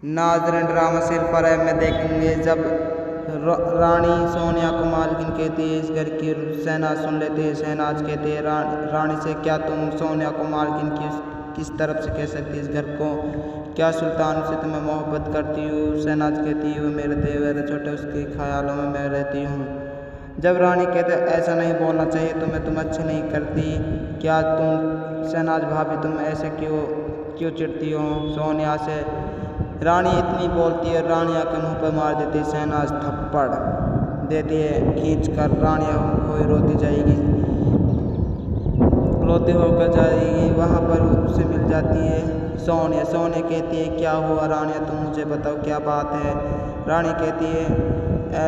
नाज़रीन, ड्रामा सिर्फ फरेब में देखेंगे जब रानी सोनिया को मालकिन कहती है इस घर की। शहनाज सुन लेते हैं। शहनाज कहते हैं रानी से, क्या तुम सोनिया को मालकिन की किस तरफ से कह सकती इस घर को? क्या सुल्तान से तुम्हें मोहब्बत करती हूँ? शहनाज कहती है वो मेरे देवर छोटे, उसके ख्यालों में मैं रहती हूँ। जब रानी कहते ऐसा नहीं बोलना चाहिए तुम्हें, तुम अच्छी नहीं करती। क्या तुम शहनाज भाभी तुम ऐसे क्यों चिढ़ती हो सोनिया से? रानी इतनी बोलती है, रानिया के मुंह पर मार देती है शहनाज थप्पड़ देती है खींच कर। रानिया हुई रोती जाएगी, रोती होकर जाएगी, वहाँ पर उसे मिल जाती है सोनिया। सोनिया कहती है क्या हुआ रानिया, तुम मुझे बताओ क्या बात है? रानी कहती है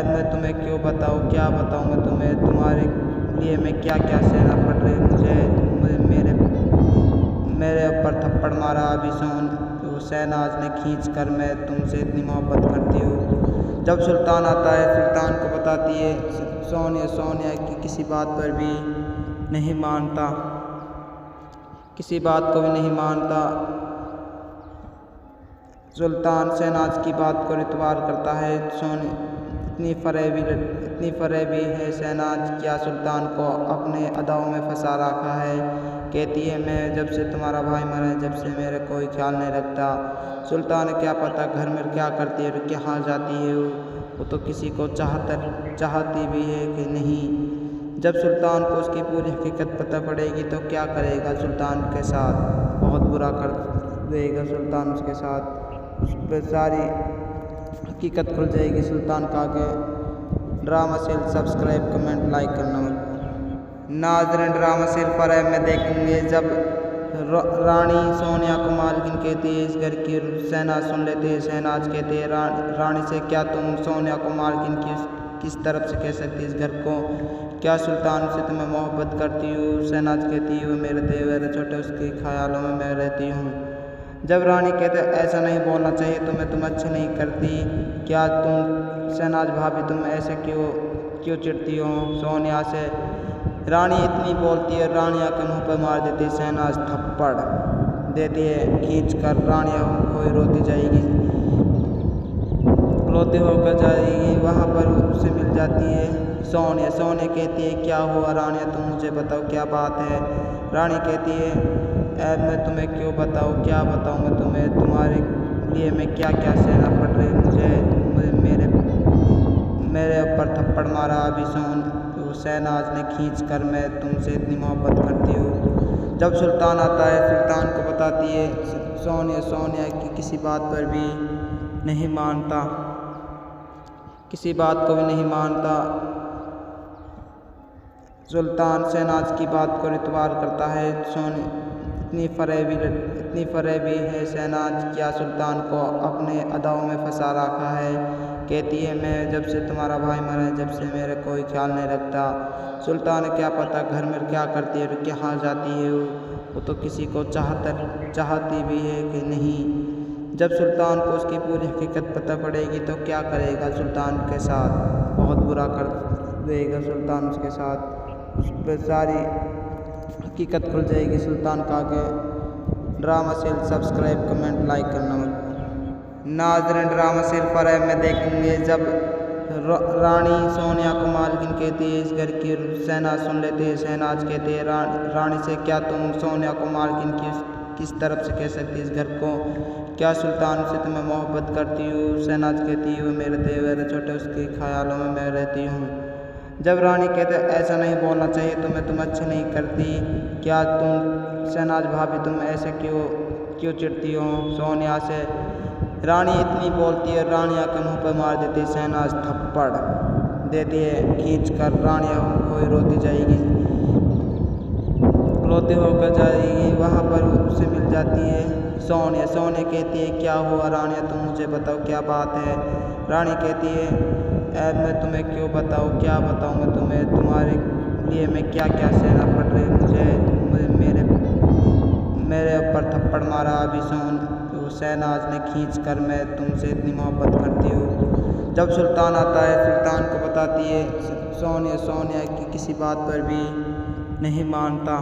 मैं तुम्हें क्यों बताऊँ, क्या बताऊँ मैं तुम्हें, तुम्हारे लिए मैं क्या क्या सहना पड़ रही मुझे मेरे ऊपर थप्पड़ मारा अभी शहनाज ने खींच कर। मैं तुमसे इतनी मोहब्बत करती हूँ। जब सुल्तान आता है, सुल्तान को बताती है सोनिया की किसी बात पर भी नहीं मानता, किसी बात को भी नहीं मानता। सुल्तान शहनाज की बात को इतबार करता है। इतनी फरेबी है शहनाज, क्या सुल्तान को अपने अदाओं में फंसा रखा है। कहती है मैं जब से तुम्हारा भाई मरा है, जब से मेरे कोई ख्याल नहीं रखता। सुल्तान क्या पता घर में क्या करती है, कहाँ जाती है वो तो किसी को चाहती भी है कि नहीं। जब सुल्तान को उसकी पूरी हकीकत पता पड़ेगी तो क्या करेगा सुल्तान के साथ, बहुत बुरा कर देगा सुल्तान उसके साथ। उस पर सारी हकीकत खुल जाएगी सुल्तान का। आगे ड्रामा सेल सब्सक्राइब कमेंट लाइक करना। नाज़रीन, ड्रामा सेल फरेब में देखेंगे जब रानी सोनिया को मालकिन कहती है इस घर की। शहनाज सुन लेते हैं। शहनाज कहते हैं रानी से, क्या तुम सोनिया को मालकिन की किस तरफ से कह सकती इस घर को? क्या सुल्तान से तुम्हें मोहब्बत करती हूँ? शहनाज कहती है वो मेरे देवर छोटे, उसके ख्यालों में मैं रहती हूँ। जब रानी कहते ऐसा नहीं बोलना चाहिए तुम्हें, तुम अच्छी नहीं करती। क्या तुम शहनाज भाभी तुम ऐसे क्यों चिढ़ती हो सोनिया से? रानी इतनी बोलती है, रानिया के मुंह पर मार देती है शहनाज थप्पड़ देती है खींच कर। रानिया हुई रोती जाएगी, रोती होकर जाएगी, वहाँ पर उसे मिल जाती है सोनिया। सोनिया कहती है क्या हुआ रानिया, तुम मुझे बताओ क्या बात है? रानी कहती है मैं तुम्हें क्यों बताऊँ, क्या बताऊँ मैं तुम्हें, तुम्हारे लिए मैं क्या क्या सहना पड़ रही मुझे मेरे ऊपर थप्पड़ मारा अभी शहनाज ने खींच कर। मैं तुमसे इतनी मोहब्बत करती हूँ। जब सुल्तान आता है, सुल्तान को बताती है सोनिया की किसी बात पर भी नहीं मानता, किसी बात को भी नहीं मानता। सुल्तान शहनाज की बात को इतबार करता है। इतनी फरेबी है शहनाज, क्या सुल्तान को अपने अदाओं में फंसा रखा है। कहती है मैं जब से तुम्हारा भाई मरा है, जब से मेरे कोई ख्याल नहीं रखता। सुल्तान क्या पता घर में क्या करती है, कहाँ जाती है वो तो किसी को चाहती भी है कि नहीं। जब सुल्तान को उसकी पूरी हकीकत पता पड़ेगी तो क्या करेगा सुल्तान के साथ, बहुत बुरा कर देगा सुल्तान उसके साथ। उस पर सारी हकीकत खुल जाएगी सुल्तान का। आगे ड्रामा सेल सब्सक्राइब कमेंट लाइक करना। नाज़रीन, ड्रामा सेल फरेब में देखेंगे जब रानी सोनिया को मालकिन कहती है इस घर की। शहनाज सुन लेते हैं। शहनाज कहते हैं रानी से, क्या तुम सोनिया को मालकिन की किस तरफ से कह सकती इस घर को? क्या सुल्तान से तुम्हें मोहब्बत करती हूँ? शहनाज कहती है वो मेरे देवर छोटे, उसके ख्यालों में मैं रहती हूँ। जब रानी कहते ऐसा नहीं बोलना चाहिए तुम्हें, तुम अच्छी नहीं करती। क्या तुम शहनाज भाभी तुम ऐसे क्यों चिढ़ती हो सोनिया से? रानी इतनी बोलती है, रानिया के मुंह पर मार देती है शहनाज थप्पड़ देती है खींच कर। रानिया हुई रोती जाएगी, रोती होकर जाएगी, वहाँ पर उसे मिल जाती है सोनिया। सोनिया कहती है क्या हुआ रानिया, तुम मुझे बताओ क्या बात है? रानी कहती है मैं तुम्हें क्यों बताऊँ, क्या बताऊँ मैं तुम्हें, तुम्हारे लिए मैं क्या क्या सहना पड़ रही मुझे मेरे ऊपर थप्पड़ मारा अभी शहनाज ने खींच कर। मैं तुमसे इतनी मोहब्बत करती हूँ। जब सुल्तान आता है, सुल्तान को बताती है सोनिया की किसी बात पर भी नहीं मानता,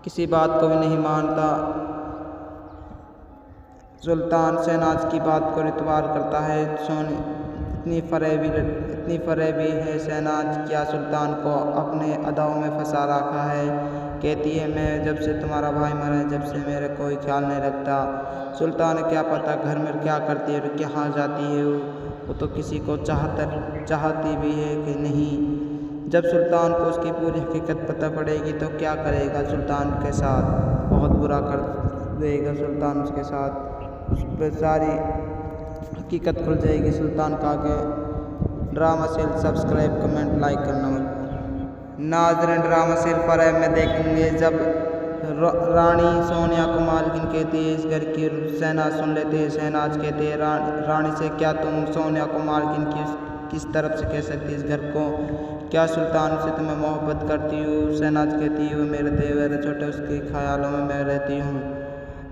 किसी बात को भी नहीं मानता। सुल्तान शहनाज की बात को इतबार करता है। इतनी फरेबी है शहनाज, क्या सुल्तान को अपने अदाओं में फंसा रखा है। कहती है मैं जब से तुम्हारा भाई मरा है, जब से मेरा कोई ख्याल नहीं रखता। सुल्तान क्या पता घर में क्या करती है और कहाँ जाती है। वो तो किसी को चाहती भी है कि नहीं। जब सुल्तान को उसकी पूरी हकीकत पता पड़ेगी तो क्या करेगा सुल्तान के साथ, बहुत बुरा कर देगा सुल्तान उसके साथ। उस पर सारी हकीकत खुल जाएगी सुल्तान का। आगे drama seal subscribe comment like करना मत। नाज़रीन, ड्रामा सील फरेब में देखेंगे जब रानी सोनिया को मालकिन कहती है इस घर की। शहनाज सुन लेते हैं। शहनाज कहते हैं रानी से क्या तुम सोनिया को मालकिन की किस तरफ से कह सकती है इस घर को, क्या सुल्तान से तुम्हें मोहब्बत करती हूँ। शहनाज कहती है वो मेरे देवर छोटे, उसके ख्यालों में मैं रहती हूँ।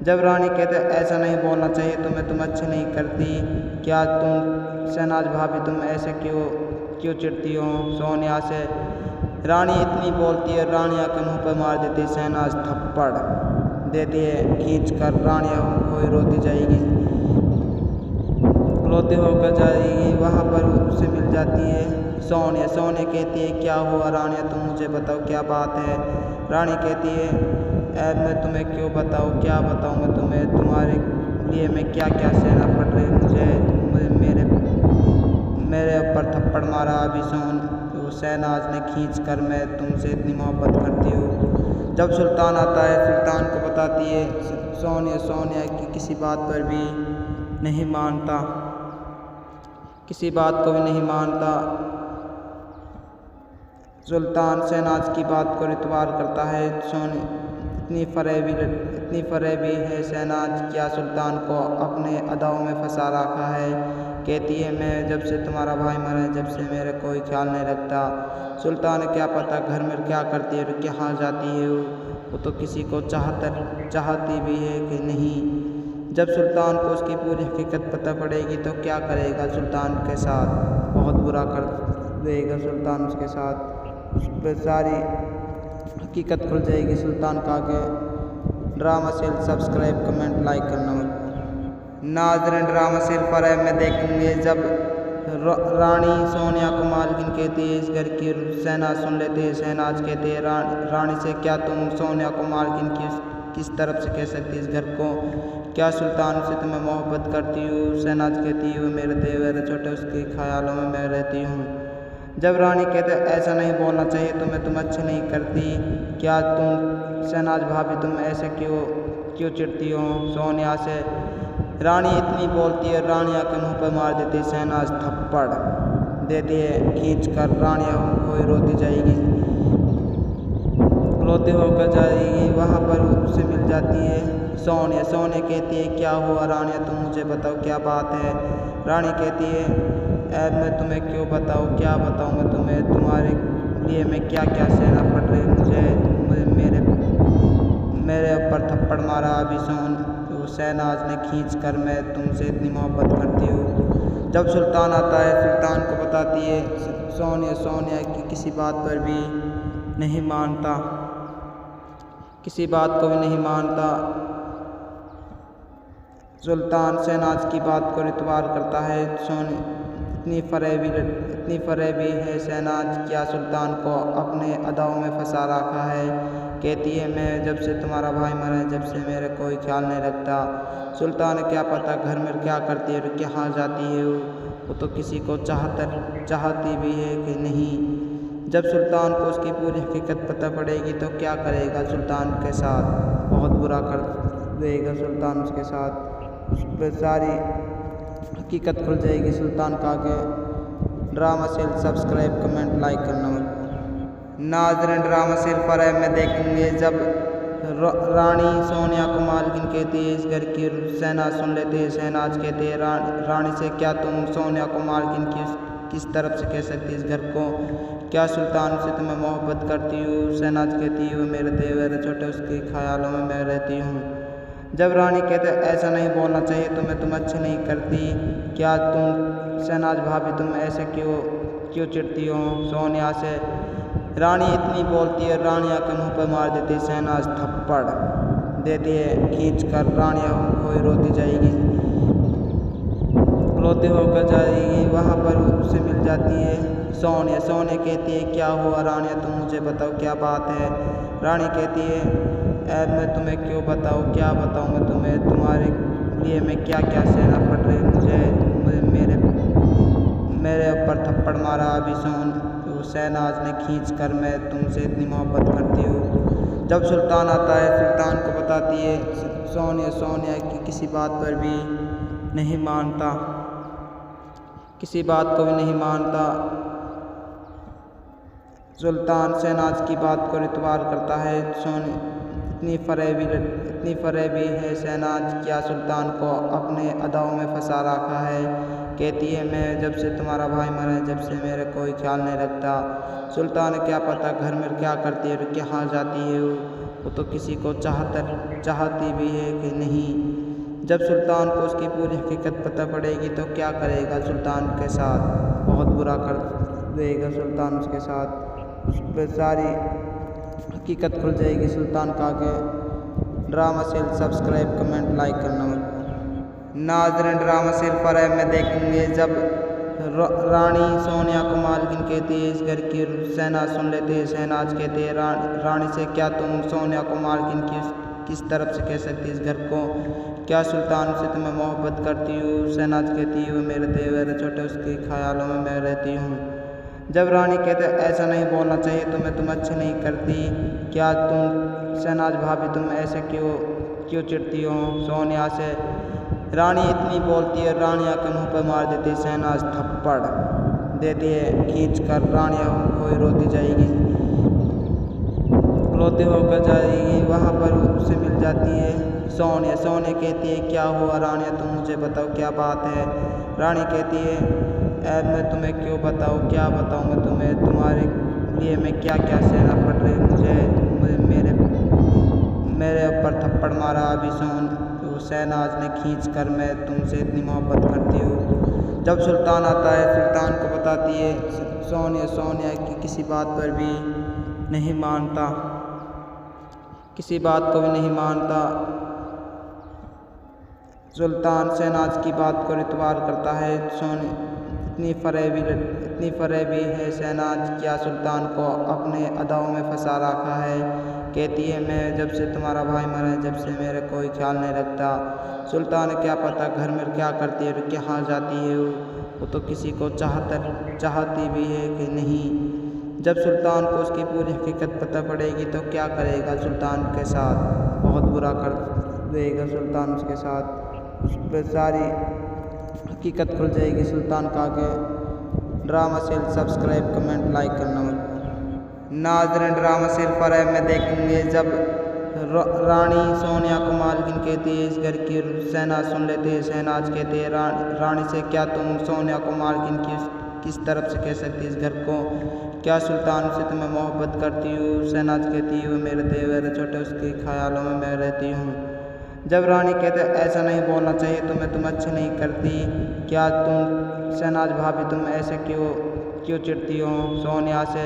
जब रानी कहते ऐसा नहीं बोलना चाहिए तुम्हें, तुम अच्छी नहीं करती, क्या तुम शहनाज भाभी तुम ऐसे क्यों चिढ़ती हो सोनिया से। रानी इतनी बोलती है, रानिया के मुँह पर मार देती है शहनाज थप्पड़ देती है खींच कर। रानिया कोई रोती जाएगी, रोती होकर जाएगी, वहाँ पर उससे मिल जाती है सोनिया। सोनिया कहती है क्या हुआ रानिया, तुम मुझे बताओ क्या बात है। रानी कहती है मैं तुम्हें क्यों बताऊँ, क्या बताऊँ मैं तुम्हें, तुम्हारे लिए मैं क्या क्या सहना पड़ रही मुझे मेरे ऊपर थप्पड़ मारा अभी शहनाज ने खींच कर। मैं तुमसे इतनी मोहब्बत करती हूँ। जब सुल्तान आता है, सुल्तान को बताती है सोनिया की किसी बात पर भी नहीं मानता, किसी बात को भी नहीं मानता। सुल्तान शहनाज की बात को इतबार करता है। इतनी फरेबी है शहनाज, क्या सुल्तान को अपने अदाओं में फंसा रखा है। कहती है मैं जब से तुम्हारा भाई मरा है, जब से मेरा कोई ख्याल नहीं रखता। सुल्तान क्या पता घर में क्या करती है और कहाँ जाती है। वो तो किसी को चाहती भी है कि नहीं। जब सुल्तान को उसकी पूरी हकीकत पता पड़ेगी तो क्या करेगा सुल्तान के साथ, बहुत बुरा कर देगा सुल्तान उसके साथ। उस पर सारी हकीकत खुल जाएगी सुल्तान का। आगे drama seal subscribe comment like करना मत। नाज़रीन, ड्रामा सील फरेब में देखेंगे जब रानी सोनिया को मालकिन कहती है इस घर की। शहनाज सुन लेते हैं। शहनाज कहते हैं रानी से क्या तुम सोनिया को मालकिन की किस तरफ से कह सकती है इस घर को, क्या सुल्तान से तुम्हें मोहब्बत करती हूँ। शहनाज कहती है वो मेरे देवर छोटे, उसके ख्यालों में मैं रहती हूँ। जब रानी कहते ऐसा नहीं बोलना चाहिए तुम्हें, तुम अच्छी नहीं करती, क्या तुम शहनाज भाभी तुम ऐसे क्यों चिढ़ती हो सोनिया से। रानी इतनी बोलती है, रानिया के मुँह पर मार देती है शहनाज थप्पड़ देती है खींच कर। रानिया कोई रोती जाएगी, रोती होकर जाएगी, वहाँ पर उससे मिल जाती है सोनिया। सोनिया कहती है क्या हुआ रानिया, तुम मुझे बताओ क्या बात है। रानी कहती है मैं तुम्हें क्यों बताऊँ, क्या बताऊँ मैं तुम्हें, तुम्हारे लिए मैं क्या क्या सहना पड़ रही मुझे मेरे ऊपर थप्पड़ मारा अभी शहनाज ने खींच कर। मैं तुमसे इतनी मोहब्बत करती हूँ। जब सुल्तान आता है, सुल्तान को बताती है सोनिया की किसी बात पर भी नहीं मानता, किसी बात को भी नहीं मानता। सुल्तान शहनाज की बात को इतबार करता है। इतनी फरेबी है शहनाज, क्या सुल्तान को अपने अदाओं में फंसा रखा है। कहती है मैं जब से तुम्हारा भाई मरा है, जब से मेरा कोई ख्याल नहीं रखता। सुल्तान क्या पता घर में क्या करती है और कहाँ जाती है। वो तो किसी को चाहती भी है कि नहीं। जब सुल्तान को उसकी पूरी हकीकत पता पड़ेगी तो क्या करेगा सुल्तान के साथ, बहुत बुरा कर देगा सुल्तान उसके साथ। उस पर सारी हकीकत खुल जाएगी सुल्तान का। आगे drama seal subscribe comment like करना मत। नाज़रीन, ड्रामा सील फरेब में देखेंगे जब रानी सोनिया को मालकिन कहती है इस घर की। शहनाज सुन लेते हैं। शहनाज कहते हैं रानी से क्या तुम सोनिया को मालकिन की किस तरफ से कह सकती है इस घर को, क्या सुल्तान से तुम्हें मोहब्बत करती हूँ। शहनाज कहती है वो मेरे देवर छोटे, उसके ख्यालों में मैं रहती हूँ। जब रानी कहते ऐसा नहीं बोलना चाहिए तुम्हें, तुम अच्छी नहीं करती, क्या तुम शहनाज भाभी तुम ऐसे क्यों चिढ़ती हो सोनिया से। रानी इतनी बोलती है, रानिया के मुँह पर मार देती है शहनाज थप्पड़ देती है खींच कर। रानिया कोई रोती जाएगी, रोते होकर जाएगी, वहाँ पर उसे मिल जाती है सोनिया। सोनिया कहती है क्या हुआ रानिया, तुम मुझे बताओ क्या बात है। रानी कहती है ऐब मैं तुम्हें क्यों बताऊँ, क्या बताऊँ मैं तुम्हें, तुम्हारे लिए मैं क्या क्या सहना पड़ रही, मुझे मेरे ऊपर थप्पड़ मारा अभी शहनाज ने खींच कर, मैं तुमसे इतनी मोहब्बत करती हूँ। जब सुल्तान आता है सुल्तान को बताती है सोनिया की किसी बात पर भी नहीं मानता, किसी बात को भी नहीं मानता। सुल्तान शहनाज की बात को इतबार करता है। इतनी फरेबी है शहनाज, क्या सुल्तान को अपने अदाओं में फंसा रखा है। कहती है मैं जब से तुम्हारा भाई मरा है, जब से मेरा कोई ख्याल नहीं रखता। सुल्तान क्या पता घर में क्या करती है और कहाँ जाती है, वो तो किसी को चाहती भी है कि नहीं। जब सुल्तान को उसकी पूरी हकीकत पता पड़ेगी तो क्या करेगा सुल्तान के साथ, बहुत बुरा कर देगा सुल्तान उसके साथ, उस पर सारी हकीकत खुल जाएगी सुल्तान का। आगे ड्रामा सेल सब्सक्राइब कमेंट लाइक करना नाज़रीन। ड्रामा सेल फरेब में देखेंगे जब रानी सोनिया को मालकिन कहती है इस घर की, शहनाज सुन लेते हैं। शहनाज कहते हैं रानी से क्या तुम सोनिया को मालकिन की किस तरफ से कह सकती इस घर को, क्या सुल्तान से तुम्हें मोहब्बत करती हूँ। शहनाज कहती है वो मेरे देवर छोटे, उसके ख्यालों में मैं रहती हूँ। जब रानी कहते ऐसा नहीं बोलना चाहिए तुम अच्छी नहीं करती, क्या तुम शहनाज भाभी तुम ऐसे क्यों चिढ़ती हो सोनिया से। रानी इतनी बोलती है, रानी आकर मुँह पर मार देती है शहनाज थप्पड़ देती है खींच कर, रानी कोई रोती जाएगी, रोते होकर जाएगी, वहाँ पर उसे मिल जाती है सोनिया। सोनिया कहती है क्या हुआ रानिया, तुम मुझे बताओ क्या बात है। रानी कहती है ऐब मैं तुम्हें क्यों बताऊँ, क्या बताऊँ मैं तुम्हें, तुम्हारे लिए मैं क्या क्या सहना पड़ रही, मुझे मेरे ऊपर थप्पड़ मारा अभी शहनाज ने खींच कर, मैं तुमसे इतनी मोहब्बत करती हूँ। जब सुल्तान आता है सुल्तान को बताती है सोनिया की किसी बात पर भी नहीं मानता, किसी बात को भी नहीं मानता। सुल्तान शहनाज की बात को इतबार करता है। इतनी फरेबी है शहनाज, क्या सुल्तान को अपने अदाओं में फंसा रखा है। कहती है मैं जब से तुम्हारा भाई मरा है, जब से मेरा कोई ख्याल नहीं रखता। सुल्तान क्या पता घर में क्या करती है और कहाँ जाती है, वो तो किसी को चाहती भी है कि नहीं। जब सुल्तान को उसकी पूरी हकीकत पता पड़ेगी तो क्या करेगा सुल्तान के साथ, बहुत बुरा कर देगा सुल्तान उसके साथ, उस पर सारी हकीकत खुल जाएगी सुल्तान का। आगे ड्रामा सेल सब्सक्राइब कमेंट लाइक करना नाज़रीन। ड्रामा सेल फरेब में देखेंगे जब रानी सोनिया को मालकिन कहती है इस घर की, शहनाज सुन लेते हैं। शहनाज कहते हैं रानी से क्या तुम सोनिया को मालकिन की किस तरफ से कह सकती इस घर को, क्या सुल्तान से तुम्हें मोहब्बत करती हूँ। शहनाज कहती है वो मेरे देवर छोटे, उसके ख्यालों में मैं रहती हूँ। जब रानी कहते ऐसा नहीं बोलना चाहिए तुम अच्छी नहीं करती, क्या तुम शहनाज भाभी तुम ऐसे क्यों चिढ़ती हो सोनिया से।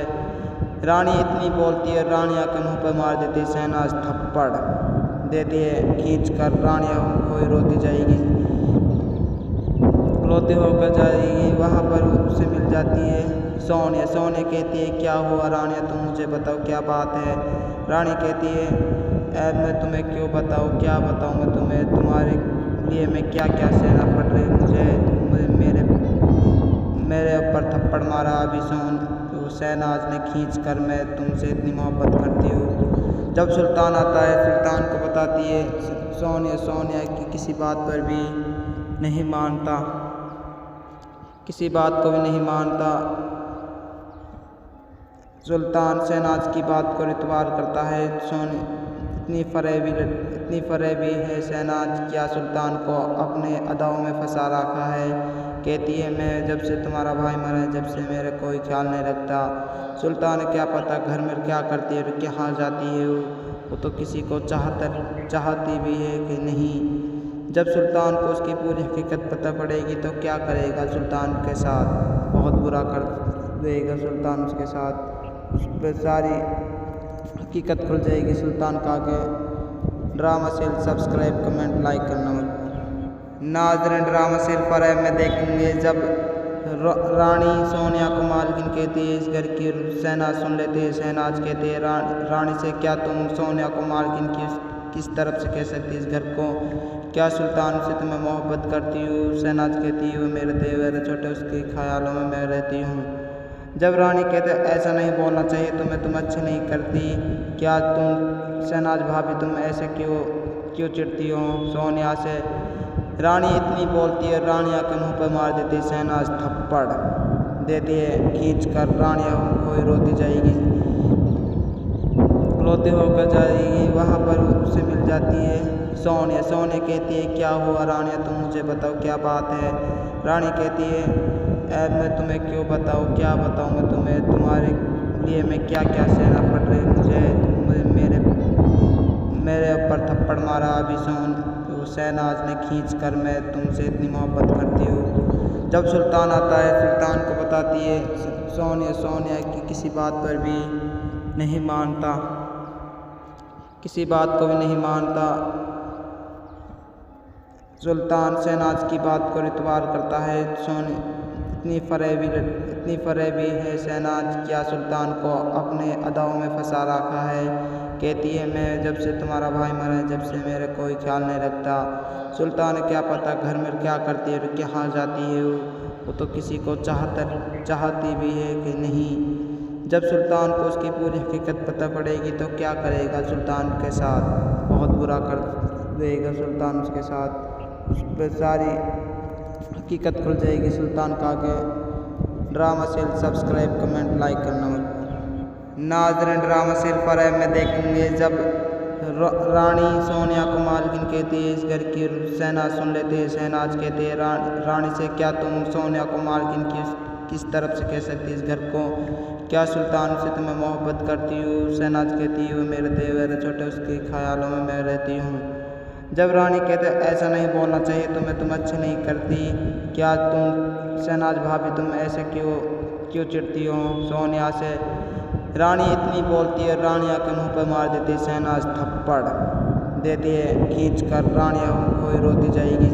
रानी इतनी बोलती है, रानी आकर मुँह पर मार देती है शहनाज थप्पड़ देती है खींच कर, रानी कोई रोती जाएगी, रोते होकर जाएगी, वहाँ पर उसे मिल जाती है सोनिया। सोनिया कहती है क्या हुआ रानिया, तुम मुझे बताओ क्या बात है। रानी कहती है ऐब मैं तुम्हें क्यों बताऊँ, क्या बताऊँ मैं तुम्हें, तुम्हारे लिए मैं क्या क्या सहना पड़ रही, मुझे मेरे ऊपर थप्पड़ मारा अभी शहनाज ने खींच कर, मैं तुमसे इतनी मोहब्बत करती हूँ। जब सुल्तान आता है सुल्तान को बताती है सोनिया की किसी बात पर भी नहीं मानता, किसी बात को भी नहीं मानता। सुल्तान शहनाज की बात को इतबार करता है। इतनी फरेबी है शहनाज, क्या सुल्तान को अपने अदाओं में फंसा रखा है। कहती है मैं जब से तुम्हारा भाई मरा है, जब से मेरा कोई ख्याल नहीं रखता। सुल्तान क्या पता घर में क्या करती है और कहाँ जाती है, वो तो किसी को चाहती भी है कि नहीं। जब सुल्तान को उसकी पूरी हकीकत पता पड़ेगी तो क्या करेगा सुल्तान के साथ, बहुत बुरा कर देगा सुल्तान उसके साथ, उस पर सारी हकीकत खुल जाएगी सुल्तान का। आगे ड्रामा सेल सब्सक्राइब कमेंट लाइक करना। नाज़रीन, ड्रामा सिर्फ फरेब में देखेंगे जब रानी सोनिया को मालकिन कहती है इस घर की। शहनाज सुन लेते हैं। शहनाज कहते हैं रानी से, क्या तुम सोनिया को मालकिन की किस तरफ से कह सकती इस घर को? क्या सुल्तान से तुम्हें मोहब्बत करती हूँ? शहनाज कहती है वो मेरे देवर छोटे, उसके ख्यालों में मैं रहती हूँ। जब रानी कहते ऐसा नहीं बोलना चाहिए तुम्हें, तुम अच्छी नहीं करती। क्या तुम शहनाज भाभी तुम ऐसे क्यों चिढ़ती हो सोनिया से? रानी इतनी बोलती है, रानिया के मुंह पर मार देती शहनाज थप्पड़ देती है खींच कर। रानिया कोई रोती जाएगी, रोती होकर जाएगी, वहाँ पर उससे मिल जाती है सोनिया। सोनिया कहती है क्या हुआ रानिया, तुम मुझे बताओ क्या बात है? रानी कहती है ऐब मैं तुम्हें क्यों बताऊँ, क्या बताऊँ मैं तुम्हें, तुम्हारे लिए मैं क्या क्या सहना पड़ रही मुझे, मेरे ऊपर थप्पड़ मारा अभी शहनाज ने खींच कर। मैं तुमसे इतनी मोहब्बत करती हूँ। जब सुल्तान आता है, सुल्तान को बताती है सोनिया की किसी बात पर भी नहीं मानता, किसी बात को भी नहीं मानता। सुल्तान शहनाज की बात को इतबार करता है। इतनी फरेबी है शहनाज, क्या सुल्तान को अपने अदाओं में फंसा रखा है। कहती है मैं जब से तुम्हारा भाई मरा है, जब से मेरे कोई ख्याल नहीं रखता। सुल्तान क्या पता घर में क्या करती है, कहाँ जाती है वो तो किसी को चाहती भी है कि नहीं। जब सुल्तान को उसकी पूरी हकीकत पता पड़ेगी तो क्या करेगा सुल्तान के साथ, बहुत बुरा कर देगा सुल्तान उसके साथ। उस पर सारी हकीकत खुल जाएगी सुल्तान का। आगे ड्रामा सेल सब्सक्राइब कमेंट लाइक करना मत। नाज़रीन, ड्रामा सिर्फ फरेब में देखेंगे जब रानी सोनिया को मालकिन कहती है इस घर की। शहनाज सुन लेते हैं। शहनाज कहते हैं रानी से, क्या तुम सोनिया को मालकिन की किस तरफ से कह सकती इस घर को? क्या सुल्तान से तुम्हें मोहब्बत करती हूँ? शहनाज कहती है वो मेरे देवर छोटे, उसके ख्यालों में मैं रहती हूँ। जब रानी कहते ऐसा नहीं बोलना चाहिए तुम्हें, तुम अच्छी नहीं करती। क्या तुम शहनाज भाभी तुम ऐसे क्यों चिढ़ती हो सोनिया से? रानी इतनी बोलती है, रानिया के मुंह पर मार देती शहनाज थप्पड़ देती है खींच कर। रानिया कोई रोती जाएगी,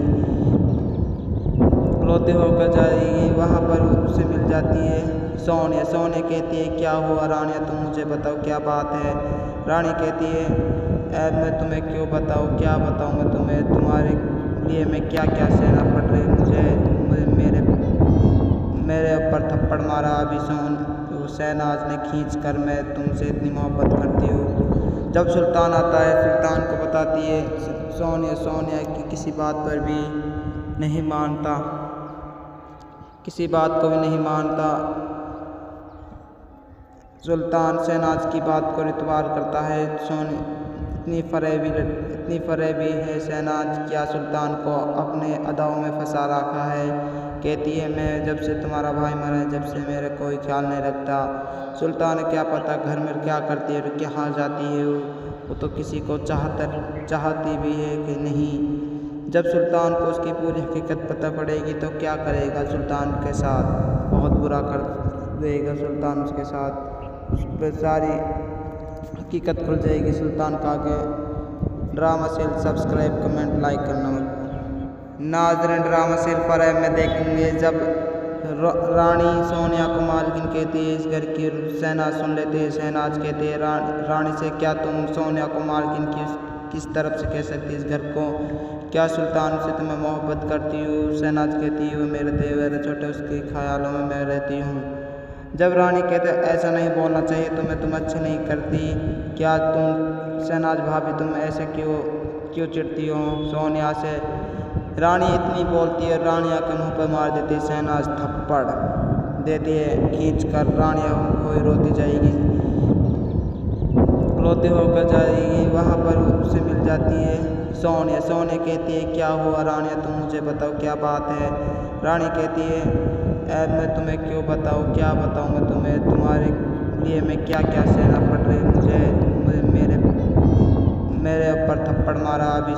रोती होकर जाएगी, वहाँ पर उससे मिल जाती है सोनिया। सोनिया कहती है क्या हुआ रानिया, तुम मुझे बताओ क्या बात है? रानी कहती है ऐब मैं तुम्हें क्यों बताऊँ, क्या बताऊँ मैं तुम्हें, तुम्हारे लिए मैं क्या क्या सहना पड़ रही मुझे, मेरे ऊपर थप्पड़ मारा अभी शहनाज ने खींच कर। मैं तुमसे इतनी मोहब्बत करती हूँ। जब सुल्तान आता है, सुल्तान को बताती है सोनिया की किसी बात पर भी नहीं मानता, किसी बात को भी नहीं मानता। सुल्तान शहनाज की बात को इतबार करता है। इतनी फरेबी है शहनाज, क्या सुल्तान को अपने अदाओं में फंसा रखा है। कहती है मैं जब से तुम्हारा भाई मरा है, जब से मेरे कोई ख्याल नहीं रखता। सुल्तान क्या पता घर में क्या करती है, कहाँ जाती है वो तो किसी को चाहती भी है कि नहीं। जब सुल्तान को उसकी पूरी हकीकत पता पड़ेगी तो क्या करेगा सुल्तान के साथ, बहुत बुरा कर देगा सुल्तान उसके साथ। उस पर सारी हकीकत खुल जाएगी सुल्तान का। आगे ड्रामा सेल सब्सक्राइब कमेंट लाइक करना मत। नाज़रीन, ड्रामा सिर्फ फरेब में देखेंगे जब रानी सोनिया को मालकिन कहती है इस घर की। शहनाज सुन लेते हैं। शहनाज कहते हैं रानी से, क्या तुम सोनिया को मालकिन की किस तरफ से कह सकती इस घर को? क्या सुल्तान से तुम्हें मोहब्बत करती हूँ? शहनाज कहती है वो मेरे देवर छोटे, उसके ख्यालों में मैं रहती हूँ। जब रानी कहते ऐसा नहीं बोलना चाहिए तुम्हें, तुम अच्छी नहीं करती। क्या तुम शहनाज भाभी तुम ऐसे क्यों चिढ़ती हो सोनिया से? रानी इतनी बोलती है, रानिया के मुंह पर मार देती शहनाज थप्पड़ देती है खींच कर। रानिया कोई रोती जाएगी, रोती होकर जाएगी, वहाँ पर उससे मिल जाती है सोनिया। सोनिया कहती है क्या हुआ रानिया, तुम मुझे बताओ क्या बात है? रानी कहती है ऐब मैं तुम्हें क्यों बताऊँ, क्या बताऊँ मैं तुम्हें, तुम्हारे लिए मैं क्या क्या सहना पड़ रही मुझे, मेरे ऊपर थप्पड़ मारा अभी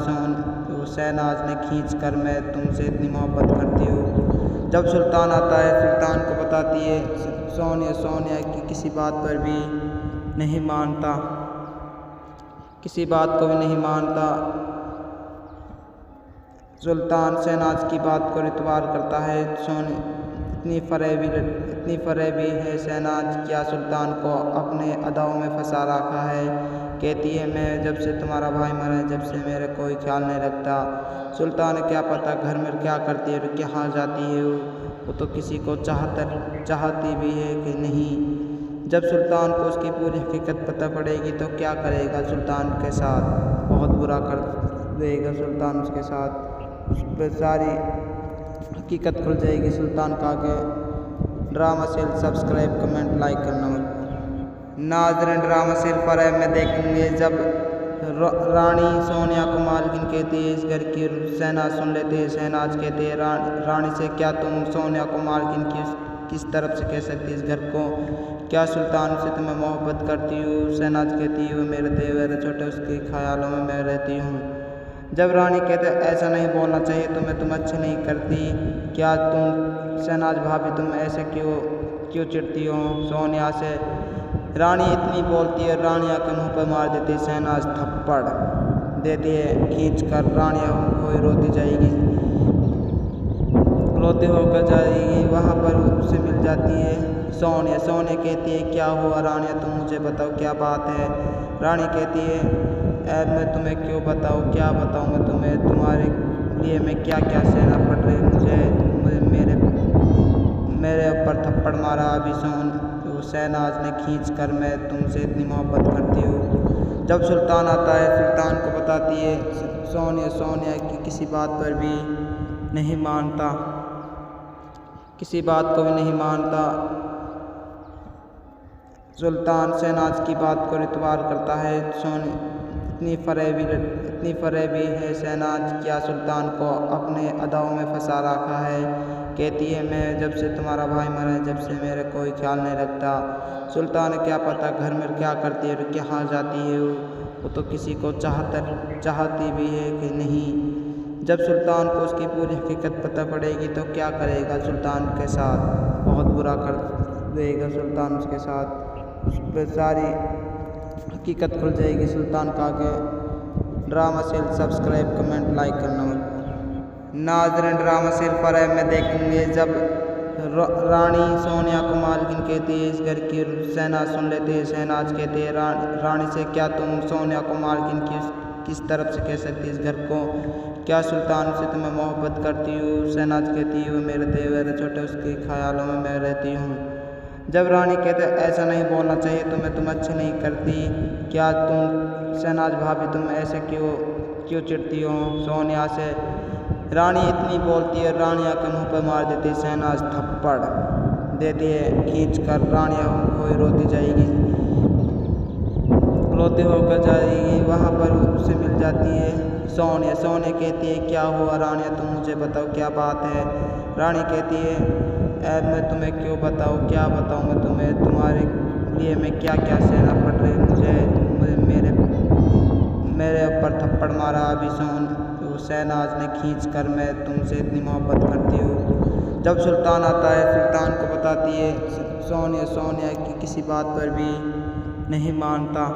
शहनाज ने खींच कर। मैं तुमसे इतनी मोहब्बत करती हूँ। जब सुल्तान आता है, सुल्तान को बताती है सोनिया की किसी बात पर भी नहीं मानता, किसी बात को भी नहीं मानता। सुल्तान शहनाज की बात को इतबार करता है। इतनी फरेबी है शहनाज, क्या सुल्तान को अपने अदाओं में फंसा रखा है। कहती है मैं जब से तुम्हारा भाई मरा है, जब से मेरा कोई ख्याल नहीं रखता। सुल्तान क्या पता घर में क्या करती है और क्या जाती है, वो तो किसी को चाहती भी है कि नहीं। जब सुल्तान को उसकी पूरी हकीकत पता पड़ेगी तो क्या करेगा सुल्तान के साथ, बहुत बुरा कर देगा सुल्तान उसके साथ। उस पर सारी हकीकत खुल जाएगी सुल्तान का। आगे drama seal subscribe comment like करना मत। नाज़रीन, ड्रामा सील फरेब में देखेंगे जब रानी सोनिया को मालकिन कहती है इस घर की। शहनाज सुन लेते हैं। शहनाज कहते हैं रानी से क्या तुम सोनिया को मालकिन की किस तरफ से कह सकती इस घर को, क्या सुल्तान से तुम्हें मोहब्बत करती हूँ। शहनाज कहती है वो मेरे देवर छोटे, उसके ख्यालों में मैं रहती हूँ। जब रानी कहते ऐसा नहीं बोलना चाहिए, तुम अच्छी नहीं करती, क्या तुम शहनाज भाभी तुम ऐसे क्यों चिढ़ती हो सोनिया से। रानी इतनी बोलती है, रानी आकर मुँह पर मार देती है। शहनाज थप्पड़ देती है खींच कर। रानी कोई रोती जाएगी, रोते होकर जाएगी, वहाँ पर उससे मिल जाती है सोनिया। सोनिया कहती है क्या हुआ रानी, तुम मुझे बताओ क्या बात है। रानी कहती है मैं तुम्हें क्यों बताऊँ, क्या बताऊँ मैं तुम्हें, तुम्हारे लिए मैं क्या क्या सहना पड़ रही मुझे मेरे ऊपर थप्पड़ मारा अभी शहनाज ने खींच कर। मैं तुमसे इतनी मोहब्बत करती हूँ। जब सुल्तान आता है, सुल्तान को बताती है सोनिया की किसी बात पर भी नहीं मानता, किसी बात को भी नहीं मानता। सुल्तान शहनाज की बात को इतबार करता है। इतनी फरेबी है शहनाज, क्या सुल्तान को अपने अदाओं में फंसा रखा है। कहती है मैं जब से तुम्हारा भाई मरा है, जब से मेरा कोई ख्याल नहीं रखता। सुल्तान क्या पता घर में क्या करती है और क्या जाती है, वो तो किसी को चाहती भी है कि नहीं। जब सुल्तान को उसकी पूरी हकीकत पता पड़ेगी तो क्या करेगा सुल्तान के साथ, बहुत बुरा कर देगा सुल्तान उसके साथ। उस पर सारी हकीकत खुल जाएगी सुल्तान का। आगे drama seal subscribe comment like करना मत। नाज़रीन, ड्रामा सील फरेब में देखेंगे जब रानी सोनिया को मालकिन कहती है इस घर की। शहनाज सुन लेते हैं। शहनाज कहते हैं रानी से क्या तुम सोनिया को मालकिन की किस तरफ से कह सकती इस घर को, क्या सुल्तान से तुम्हें मोहब्बत करती हूँ। शहनाज कहती है वो मेरे देवर छोटे, उसके ख्यालों में मैं रहती हूँ। जब रानी कहते ऐसा नहीं बोलना चाहिए, तुम अच्छी नहीं करती, क्या तुम शहनाज भाभी तुम ऐसे क्यों चिढ़ती हो सोनिया से। रानी इतनी बोलती है, रानी आकर मुँह पर मार देती है। शहनाज थप्पड़ देती है खींच कर। रानी कोई रोती जाएगी, रोते होकर जाएगी, वहाँ पर उससे मिल जाती है सोनिया। सोनिया कहती है क्या हुआ रानी, तुम मुझे बताओ क्या बात है। रानी कहती है मैं तुम्हें क्यों बताऊँ, क्या बताऊँ मैं तुम्हें, तुम्हारे लिए मैं क्या क्या सहना पड़ रही मुझे मेरे ऊपर थप्पड़ मारा अभी शहनाज ने खींच कर। मैं तुमसे इतनी मोहब्बत करती हूँ। जब सुल्तान आता है, सुल्तान को बताती है सोनिया की किसी बात पर भी नहीं मानता,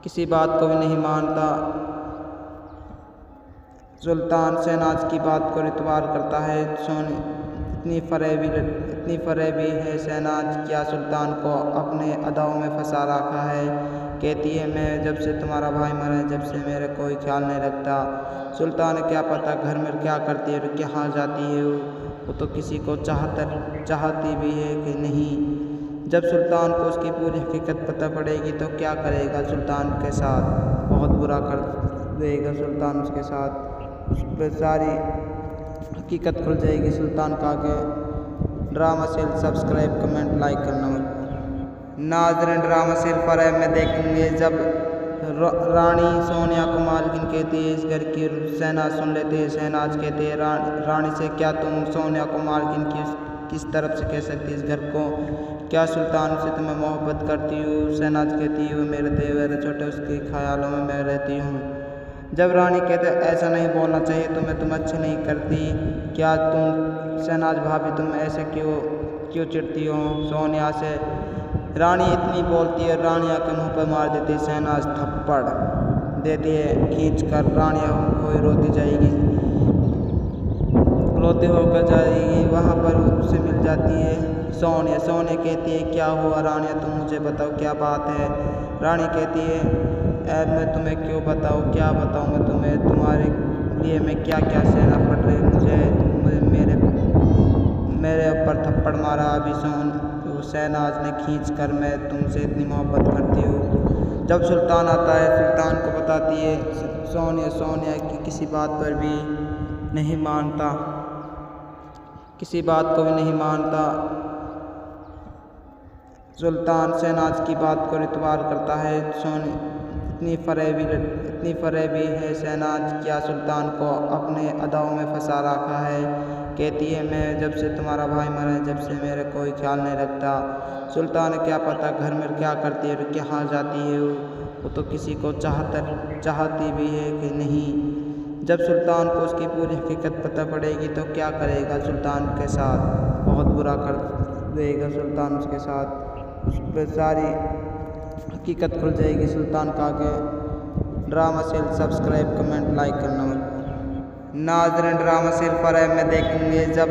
किसी बात को भी नहीं मानता। सुल्तान शहनाज की बात को इतबार करता है। इतनी फरेबी है शहनाज, क्या सुल्तान को अपने अदाओं में फंसा रखा है। कहती है मैं जब से तुम्हारा भाई मरा है, जब से मेरा कोई ख्याल नहीं रखता। सुल्तान क्या पता घर में क्या करती है और क्या जाती है, वो तो किसी को चाहती भी है कि नहीं। जब सुल्तान को उसकी पूरी हकीकत पता पड़ेगी तो क्या करेगा सुल्तान के साथ, बहुत बुरा कर देगा सुल्तान उसके साथ। उस पर सारी हकीकत खुल जाएगी सुल्तान का। आगे drama seal subscribe comment like करना मत। नाज़रीन, ड्रामा सील फरेब में देखेंगे जब रानी सोनिया को मालकिन कहती है इस घर की। शहनाज सुन लेते हैं। शहनाज कहते हैं रानी से क्या तुम सोनिया को मालकिन की किस तरफ से कह सकती इस घर को, क्या सुल्तान से तुम्हें मोहब्बत करती हूँ। शहनाज कहती है वो मेरे देवर छोटे, उसके ख्यालों में मैं रहती हूँ। जब रानी कहते ऐसा नहीं बोलना चाहिए, तुम अच्छी नहीं करती, क्या तुम शहनाज भाभी तुम ऐसे क्यों चिढ़ती हो सोनिया से। रानी इतनी बोलती है, रानी आकर मुँह पर मार देती है। शहनाज थप्पड़ देती है खींच कर। रानियाँ हुई रोती जाएगी, रोती होकर जाएगी, वहाँ पर उसे मिल जाती है सोनिया। सोनिया कहती है क्या हुआ रानिया, तुम मुझे बताओ क्या बात है। रानी कहती है ऐब मैं तुम्हें क्यों बताऊँ, क्या बताऊँ मैं तुम्हें, तुम्हारे लिए मैं क्या क्या सहना पड़ रही, मुझे मेरे ऊपर थप्पड़ मारा अभी शहनाज ने खींच कर, मैं तुमसे इतनी मोहब्बत करती हूँ। जब सुल्तान आता है सुल्तान को बताती है सोनिया की किसी बात पर भी नहीं मानता, किसी बात को भी नहीं मानता। सुल्तान शहनाज की बात को इतबार करता है। इतनी फरेबी है शहनाज, क्या सुल्तान को अपने अदाओं में फंसा रखा है। कहती है मैं जब से तुम्हारा भाई मरा है, जब से मेरे कोई ख्याल नहीं रखता। सुल्तान क्या पता घर में क्या करती है और कहाँ जाती है, वो तो किसी को चाहती भी है कि नहीं। जब सुल्तान को उसकी पूरी हकीकत पता पड़ेगी तो क्या करेगा सुल्तान के साथ, बहुत बुरा कर देगा सुल्तान उसके साथ, उस पर सारी हकीकत खुल जाएगी सुल्तान का। आगे ड्रामा सेल सब्सक्राइब कमेंट लाइक करना नाज़रीन। ड्रामा सेल फरेब में देखेंगे जब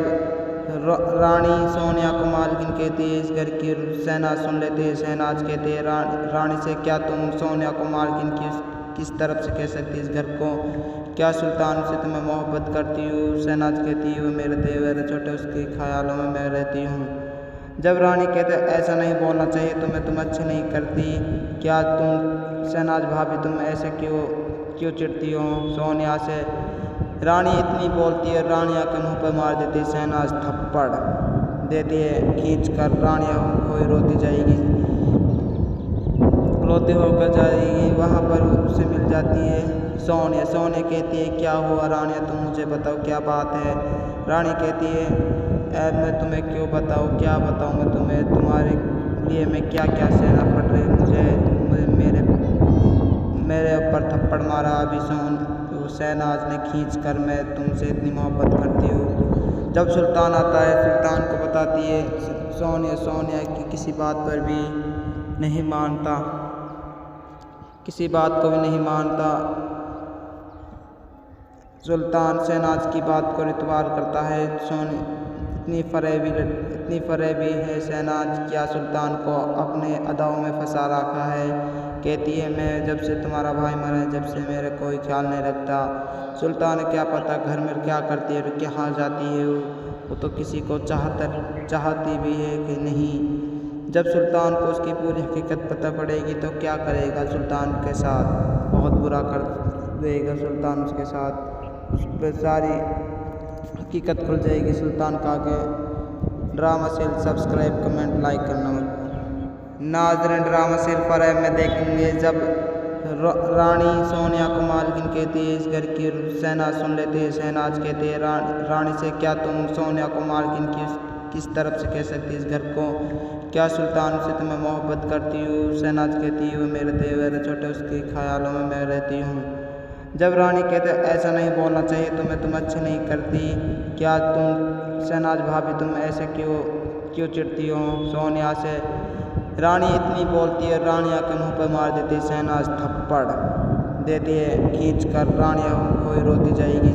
रानी सोनिया को मालकिन कहती है इस घर की, शहनाज सुन लेते हैं। शहनाज कहते हैं रानी से क्या तुम सोनिया को मालकिन की किस तरफ से कह सकती इस घर को, क्या सुल्तान से तुम्हें मोहब्बत करती हूँ। शहनाज कहती है वो मेरे देवर छोटे, उसके ख्यालों में मैं रहती हूँ। जब रानी कहते ऐसा नहीं बोलना चाहिए तुम्हें, तुम अच्छे नहीं करती, क्या तुम शहनाज भाभी तुम ऐसे क्यों चिढ़ती हो सोनिया से। रानी इतनी बोलती है, रानियाँ के मुँह पर मार देती है शहनाज थप्पड़ देती है खींच कर। रानियाँ हुई रोती जाएगी, रोती होकर जाएगी, वहाँ पर उसे मिल जाती है सोनिया। सोनिया कहती है क्या हुआ रानिया, तुम मुझे बताओ क्या बात है। रानी कहती है ऐब मैं तुम्हें क्यों बताऊँ, क्या बताऊँ मैं तुम्हें, तुम्हारे लिए मैं क्या क्या सहना पड़ रही, मुझे मेरे ऊपर थप्पड़ मारा अभी शहनाज ने खींच कर, मैं तुमसे इतनी मोहब्बत करती हूँ। जब सुल्तान आता है सुल्तान को बताती है सोनिया की किसी बात पर भी नहीं मानता, किसी बात को भी नहीं मानता। सुल्तान शहनाज की बात को इतबार करता है। इतनी फरेबी है शहनाज, क्या सुल्तान को अपने अदाओं में फंसा रखा है। कहती है मैं जब से तुम्हारा भाई मरा है, जब से मेरे कोई ख्याल नहीं रखता। सुल्तान क्या पता घर में क्या करती है और कहाँ जाती है, वो तो किसी को चाहती भी है कि नहीं। जब सुल्तान को उसकी पूरी हकीकत पता पड़ेगी तो क्या करेगा सुल्तान के साथ, बहुत बुरा कर देगा सुल्तान उसके साथ, उस पर सारी हकीकत खुल जाएगी सुल्तान का। आगे ड्रामा सेल सब्सक्राइब कमेंट लाइक करना नाज़रीन। ड्रामा सेल फरेब में देखेंगे जब रानी सोनिया को मालकिन कहती है इस घर की, शहनाज सुन लेते हैं। शहनाज कहते हैं रानी से क्या तुम सोनिया को मालकिन की किस तरफ से कह सकती इस घर को, क्या सुल्तान से तुम्हें मोहब्बत करती हूँ। शहनाज कहती है वो मेरे देवर छोटे, उसके ख्यालों में मैं रहती हूँ। जब रानी कहते ऐसा नहीं बोलना चाहिए तुम्हें, तुम अच्छे नहीं करती, क्या तुम शहनाज भाभी तुम ऐसे क्यों चिढ़ती हो सोनिया से। रानी इतनी बोलती है, रानियाँ के मुँह पर मार देती है शहनाज थप्पड़ देती है खींच कर। रानियाँ हुई रोती जाएगी,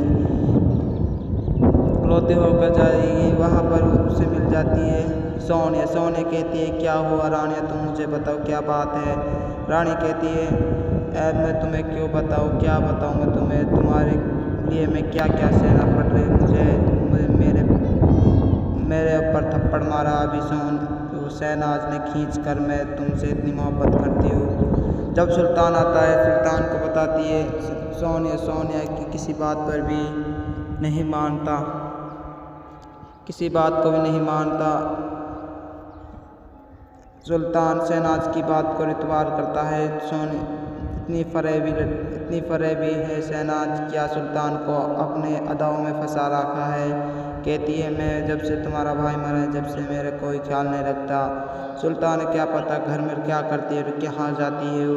रोती होकर जाएगी, वहाँ पर उसे मिल जाती है सोनिया। सोनिया कहती है क्या हुआ रानिया, तुम मुझे बताओ क्या बात है। रानी कहती है ऐब मैं तुम्हें क्यों बताऊँ, क्या बताऊँ मैं तुम्हें, तुम्हारे लिए मैं क्या क्या सहना पड़ रही, मेरे ऊपर थप्पड़ मारा अभी शहनाज ने खींच कर, मैं तुमसे इतनी मोहब्बत करती हूँ। जब सुल्तान आता है सुल्तान को बताती है सोनिया की किसी बात पर भी नहीं मानता, किसी बात को भी नहीं मानता। सुल्तान शहनाज की बात को इतबार करता है। इतनी फरेबी है शहनाज, क्या सुल्तान को अपने अदाओं में फंसा रखा है। कहती है मैं जब से तुम्हारा भाई मरा है, जब से मेरे कोई ख्याल नहीं रखता। सुल्तान क्या पता घर में क्या करती है और कहाँ जाती है,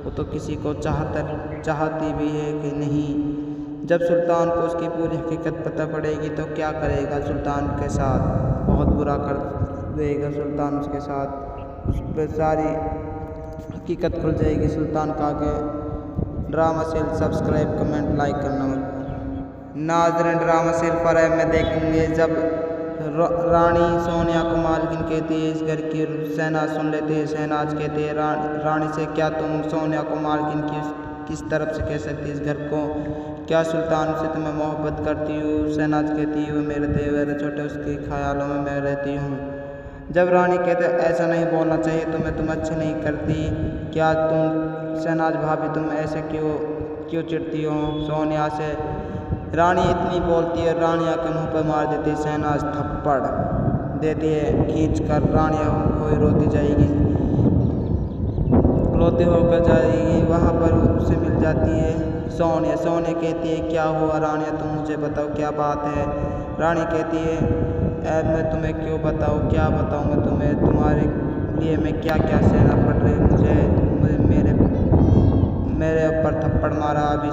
वो तो किसी को चाहती भी है कि नहीं। जब सुल्तान को उसकी पूरी हकीकत पता पड़ेगी तो क्या करेगा सुल्तान के साथ, बहुत बुरा कर देगा सुल्तान उसके साथ, उस पर सारी हकीकत खुल जाएगी सुल्तान का। आगे drama serial subscribe comment like करना मत। नाज़रीन, ड्रामा सीरियल फरेब में देखेंगे जब रानी सोनिया को मालकिन कहती है इस घर की। शहनाज सुन लेते हैं। शहनाज कहते हैं रानी से, क्या तुम सोनिया को मालकिन की किस तरफ से कह सकती है इस घर को? क्या सुल्तान से तुम्हें मोहब्बत करती हूँ? शहनाज कहती है वो मेरे देवर छोटे, उसके ख्यालों में मैं रहती हूँ। जब रानी कहते ऐसा नहीं बोलना चाहिए तुम्हें, तुम अच्छी नहीं करती। क्या तुम शहनाज भाभी तुम ऐसे क्यों चिढ़ती हो सोनिया से? रानी इतनी बोलती है, रानी आकर मुँह पर मार देती है। शहनाज थप्पड़ देती है खींच कर। रानी कोई रोती जाएगी, रोती होकर जाएगी। वहाँ पर उससे मिल जाती है सोनिया। सोनिया कहती है क्या हुआ रानी, तुम मुझे बताओ क्या बात है? रानी कहती है मैं तुम्हें क्यों बताऊँ, क्या बताऊँ मैं तुम्हें? तुम्हारे लिए मैं क्या क्या सहना पड़ रही मुझे मेरे ऊपर थप्पड़ मारा अभी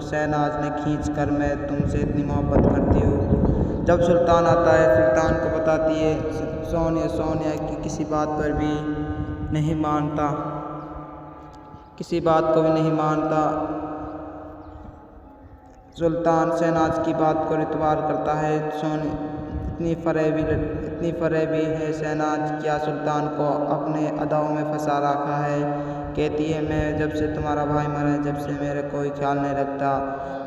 शहनाज ने खींच कर। मैं तुमसे इतनी मोहब्बत करती हूँ। जब सुल्तान आता है, सुल्तान को बताती है सोनिया की किसी बात पर भी नहीं मानता, किसी बात को भी नहीं मानता। सुल्तान शहनाज की बात को इतबार करता है। इतनी फरेबी है शहनाज, क्या सुल्तान को अपने अदाओं में फंसा रखा है। कहती है मैं जब से तुम्हारा भाई मरा है, जब से मेरे कोई ख्याल नहीं रखता।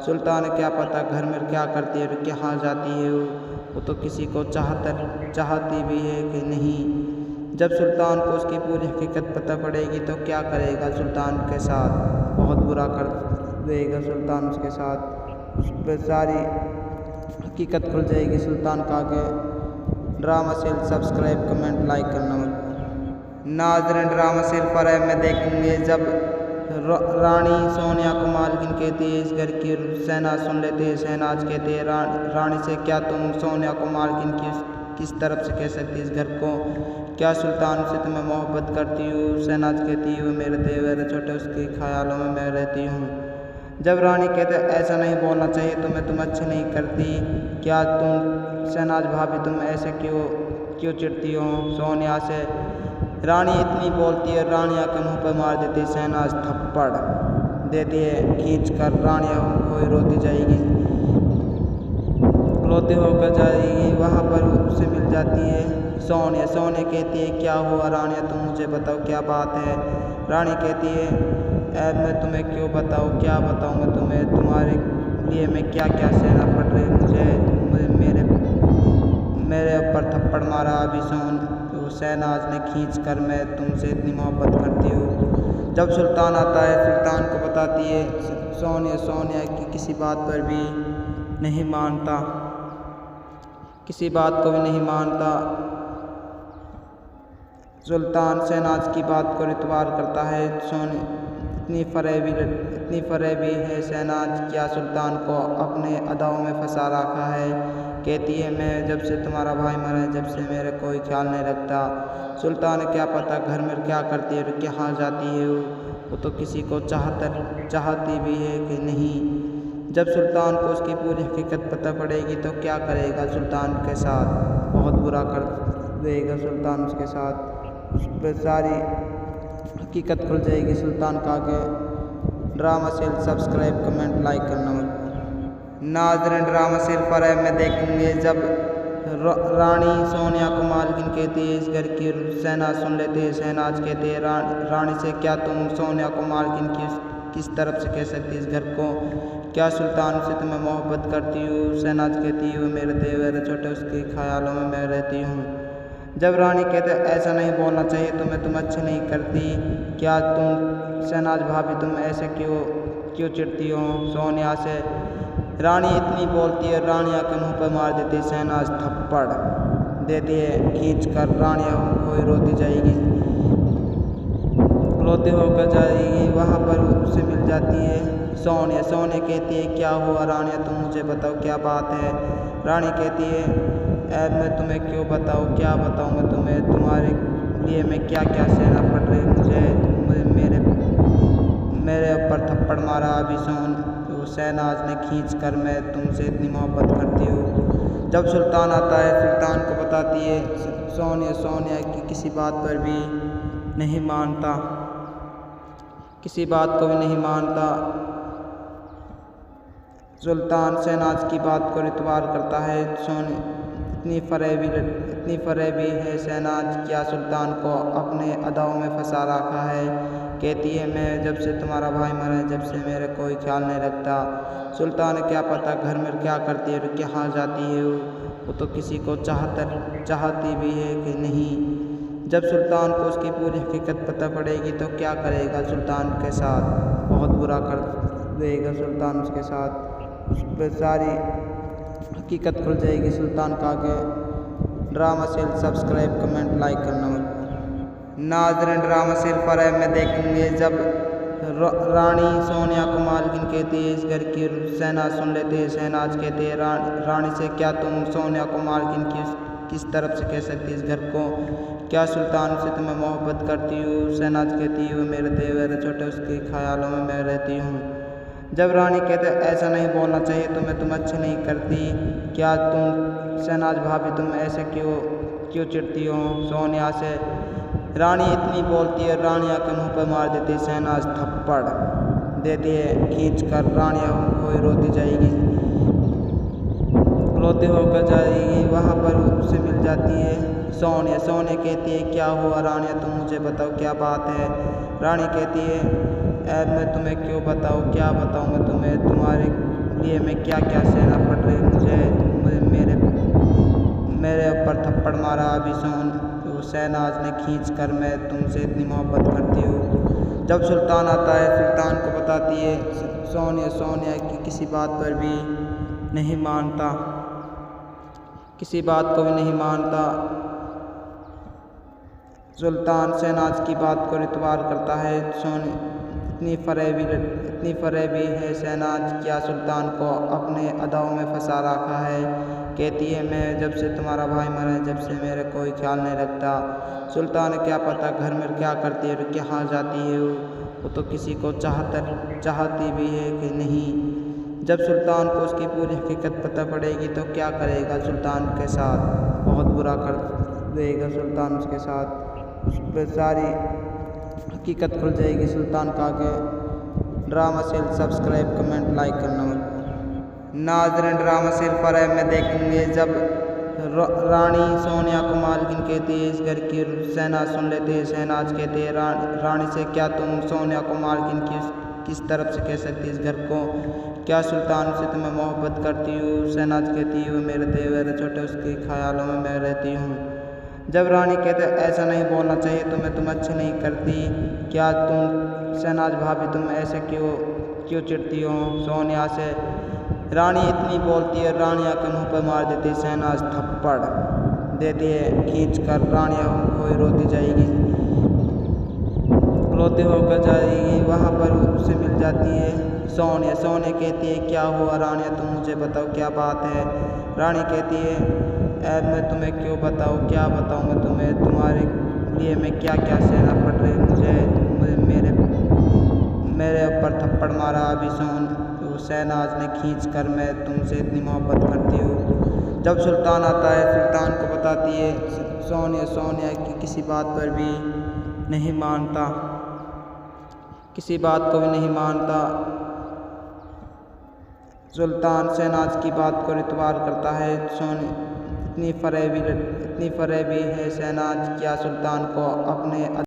सुल्तान क्या पता घर में क्या करती है, कहाँ जाती है वो तो किसी को चाहती भी है कि नहीं। जब सुल्तान को उसकी पूरी हकीकत पता पड़ेगी तो क्या करेगा सुल्तान के साथ? बहुत बुरा कर देगा सुल्तान उसके साथ। उस पर सारी हकीकत खुल जाएगी सुल्तान का। आगे drama serial subscribe comment like करना मत। नाज़रीन, ड्रामा सीरियल फरेब में देखेंगे जब रानी सोनिया को मालकिन कहती है इस घर की। शहनाज सुन लेते हैं। शहनाज कहते हैं रानी से, क्या तुम सोनिया को मालकिन की किस तरफ से कह सकती है इस घर को? क्या सुल्तान से तुम्हें मोहब्बत करती हूँ? शहनाज कहती है वो मेरे देवर छोटे, उसके ख्यालों में मैं रहती हूँ। जब रानी कहते ऐसा नहीं बोलना चाहिए तुम्हें, तुम अच्छी नहीं करती। क्या तुम शहनाज भाभी तुम ऐसे क्यों चिढ़ती हो सोनिया से? रानी इतनी बोलती है, रानी आकर मुँह पर मार देती है। शहनाज थप्पड़ देती है खींच कर। रानी कोई रोती जाएगी, रोती होकर जाएगी। वहाँ पर उससे मिल जाती है सोनिया। सोनिया कहती है क्या हुआ रानी, तुम मुझे बताओ क्या बात है? रानी कहती है मैं तुम्हें क्यों बताऊँ, क्या बताऊँ मैं तुम्हें? तुम्हारे लिए मैं क्या क्या सहना पड़ रही मुझे मेरे ऊपर थप्पड़ मारा अभी शहनाज ने खींच कर। मैं तुमसे इतनी मोहब्बत करती हूँ। जब सुल्तान आता है, सुल्तान को बताती है सोनिया की किसी बात पर भी नहीं मानता, किसी बात को भी नहीं मानता। सुल्तान शहनाज की बात को इतबार करता है। इतनी फरेबी है शहनाज, क्या सुल्तान को अपने अदाओं में फंसा रखा है। कहती है मैं जब से तुम्हारा भाई मरा है, जब से मेरे कोई ख्याल नहीं रखता। सुल्तान क्या पता घर में क्या करती है, कहाँ जाती है वो तो किसी को चाहती भी है कि नहीं। जब सुल्तान को उसकी पूरी हकीकत पता पड़ेगी तो क्या करेगा सुल्तान के साथ? बहुत बुरा कर देगा सुल्तान उसके साथ। उस पर सारी हकीकत खुल जाएगी सुल्तान का। आगे drama serial subscribe comment like करना मत। नाज़रीन, ड्रामा सीरियल फरेब में देखेंगे जब रानी सोनिया को मालकिन कहती है इस घर की। शहनाज सुन लेते हैं। शहनाज कहते हैं रानी से, क्या तुम सोनिया को मालकिन की किस तरफ से कह सकती है इस घर को? क्या सुल्तान से तुम्हें मोहब्बत करती हूँ? शहनाज कहती है वो मेरे देवर छोटे, उसके ख्यालों में मैं रहती हूँ। जब रानी कहते ऐसा नहीं बोलना चाहिए तुम्हें, तुम अच्छी नहीं करती। क्या तुम शहनाज भाभी तुम ऐसे क्यों चिढ़ती हो सोनिया से? रानी इतनी बोलती है, रानी आकर मुँह पर मार देती है। शहनाज थप्पड़ देती है खींच कर। रानी कोई रोती जाएगी, रोती होकर जाएगी। वहाँ पर उससे मिल जाती है सोनिया। सोनिया कहती है क्या हुआ रानी, तुम मुझे बताओ क्या बात है? रानी कहती है मैं तुम्हें क्यों बताऊँ, क्या बताऊँ मैं तुम्हें? तुम्हारे लिए मैं क्या क्या सहना पड़ रही मुझे मेरे ऊपर थप्पड़ मारा अभी शहनाज ने खींच कर। मैं तुमसे इतनी मोहब्बत करती हूँ। जब सुल्तान आता है, सुल्तान को बताती है सोनिया की किसी बात पर भी नहीं मानता, किसी बात को भी नहीं मानता। सुल्तान शहनाज की बात को इतबार करता है। इतनी फरेबी है शहनाज, क्या सुल्तान को अपने अदाओं में फंसा रखा है। कहती है मैं जब से तुम्हारा भाई मरा है, जब से मेरा कोई ख्याल नहीं रखता। सुल्तान क्या पता घर में क्या करती है और कहाँ जाती है। वो तो किसी को चाहती भी है कि नहीं। जब सुल्तान को उसकी पूरी हकीकत पता पड़ेगी तो क्या करेगा सुल्तान के साथ, बहुत बुरा कर देगा सुल्तान उसके साथ। उस पर सारी हकीकत खुल जाएगी सुल्तान का। आगे drama seal subscribe comment like करना मत। नाज़रीन, ड्रामा सील फरेब में देखेंगे जब रानी सोनिया को मालकिन कहती है इस घर की। शहनाज सुन लेते हैं। शहनाज कहते हैं रानी से, क्या तुम सोनिया को मालकिन की किस तरफ से कह सकती है इस घर को, क्या सुल्तान से तुम्हें मोहब्बत करती हूँ। शहनाज कहती है वो मेरे देवर छोटे, उसके ख्यालों में मैं रहती हूँ। जब रानी कहते ऐसा नहीं बोलना चाहिए, तुम अच्छी नहीं करती, क्या तुम शहनाज भाभी तुम ऐसे क्यों चिढ़ती हो सोनिया से। रानी इतनी बोलती है, रानी आकर मुँह पर मार देती है। शहनाज थप्पड़ देती है खींच कर। रानी कोई रोती जाएगी, रोते होकर जाएगी। वहाँ पर उससे मिल जाती है सोनिया। सोनिया कहती है क्या हुआ रानी, तुम मुझे बताओ क्या बात है। रानी कहती है मैं तुम्हें क्यों बताऊँ, क्या बताऊँ मैं तुम्हें, तुम्हारे लिए मैं क्या क्या सहना पड़ रही मुझे मेरे ऊपर थप्पड़ मारा अभी शहनाज ने खींच कर। मैं तुमसे इतनी मोहब्बत करती हूँ। जब सुल्तान आता है, सुल्तान को बताती है सोनिया की किसी बात पर भी नहीं मानता, किसी बात को भी नहीं मानता। सुल्तान शहनाज की बात को इतबार करता है। इतनी फरेबी है शहनाज, क्या सुल्तान को अपने अदाओं में फंसा रखा है। कहती है मैं जब से तुम्हारा भाई मरा है, जब से मेरा कोई ख्याल नहीं रखता। सुल्तान क्या पता घर में क्या करती है और कहाँ जाती है। वो तो किसी को चाहती भी है कि नहीं। जब सुल्तान को उसकी पूरी हकीकत पता पड़ेगी तो क्या करेगा सुल्तान के साथ, बहुत बुरा कर देगा सुल्तान उसके साथ। उस पर सारी हकीकत खुल जाएगी सुल्तान का। आगे drama seal subscribe comment like करना मत। नाज़रीन, ड्रामा सील फरेब में देखेंगे जब रानी सोनिया को मालकिन कहती है इस घर की। शहनाज सुन लेते हैं। शहनाज कहते हैं रानी से, क्या तुम सोनिया को मालकिन की किस तरफ से कह सकती है इस घर को, क्या सुल्तान से तुम्हें मोहब्बत करती हूँ। शहनाज कहती है वो मेरे देवर छोटे, उसके ख्यालों में मैं रहती हूँ। जब रानी कहते ऐसा नहीं बोलना चाहिए, तुम अच्छी नहीं करती, क्या तुम शहनाज भाभी तुम ऐसे क्यों चिढ़ती हो सोनिया से। रानी इतनी बोलती है, रानी आकर मुँह पर मार देती है। शहनाज थप्पड़ देती है खींच कर। रानी कोई रोती जाएगी, रोते होकर जाएगी। वहाँ पर उससे मिल जाती है सोनिया। सोनिया कहती है क्या हुआ रानी, तुम मुझे बताओ क्या बात है। रानी कहती है मैं तुम्हें क्यों बताऊँ, क्या बताऊँ मैं तुम्हें, तुम्हारे लिए मैं क्या क्या सहना पड़ रही मुझे मेरे ऊपर थप्पड़ मारा अभी शहनाज ने खींच कर। मैं तुमसे इतनी मोहब्बत करती हूँ। जब सुल्तान आता है, सुल्तान को बताती है सोनिया की किसी बात पर भी नहीं मानता, किसी बात को भी नहीं मानता। सुल्तान शहनाज की बात को इतबार करता है। इतनी फरेबी है शहनाज, क्या सुल्तान को अपने